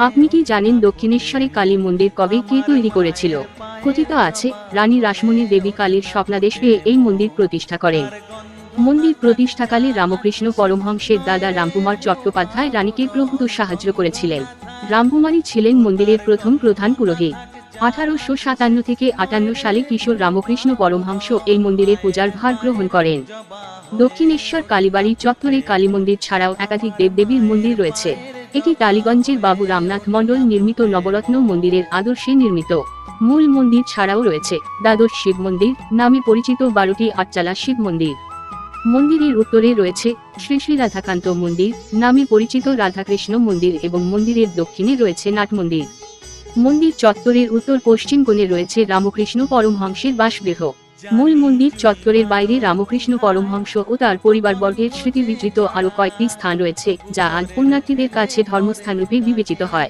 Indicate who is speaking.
Speaker 1: আপনি কি জানেন দক্ষিণেশ্বরে কালী মন্দির কবে কে তৈরি করেছিল? কথিত আছে রানী রাসমণি দেবী কালীর স্বপ্নাদেশ পেয়ে এই মন্দির প্রতিষ্ঠা করেন। মন্দির প্রতিষ্ঠাকালে রামকৃষ্ণ পরমহংসের দাদা রামকুমার চট্টোপাধ্যায় রানীকে প্রভূত সাহায্য করেছিলেন। রামকুমারী ছিলেন মন্দিরের প্রথম প্রধান পুরোহিত। 1857 থেকে 58 সালে কিশোর রামকৃষ্ণ পরমহংস এই মন্দিরে পূজার ভার গ্রহণ করেন। দক্ষিণেশ্বর কালীবাড়ি চত্বরে কালী মন্দির ছাড়াও একাধিক দেবদেবীর মন্দির রয়েছে। এটি টালিগঞ্জের বাবু রামনাথ মণ্ডল নির্মিত নবরত্ন মন্দিরের আদর্শে নির্মিত। মূল মন্দির ছাড়াও রয়েছে দ্বাদশ শিব মন্দির নামে পরিচিত 12টি আটচালা শিব মন্দির। মন্দিরের উত্তরে রয়েছে শ্রী শ্রী রাধাকান্ত মন্দির নামে পরিচিত রাধাকৃষ্ণ মন্দির এবং মন্দিরের দক্ষিণে রয়েছে নাট মন্দির। মন্দির চত্বরের উত্তর পশ্চিম কোণে রয়েছে রামকৃষ্ণ পরমহংসের বাসগৃহ। মূল মন্দির চত্বরের বাইরে রামকৃষ্ণ পরমহংস ও তার পরিবারবর্গের স্মৃতি বিধৃত আরও কয়েকটি স্থান রয়েছে, যা আজ পুণ্যার্থীদের কাছে ধর্মস্থানরূপে বিবেচিত হয়।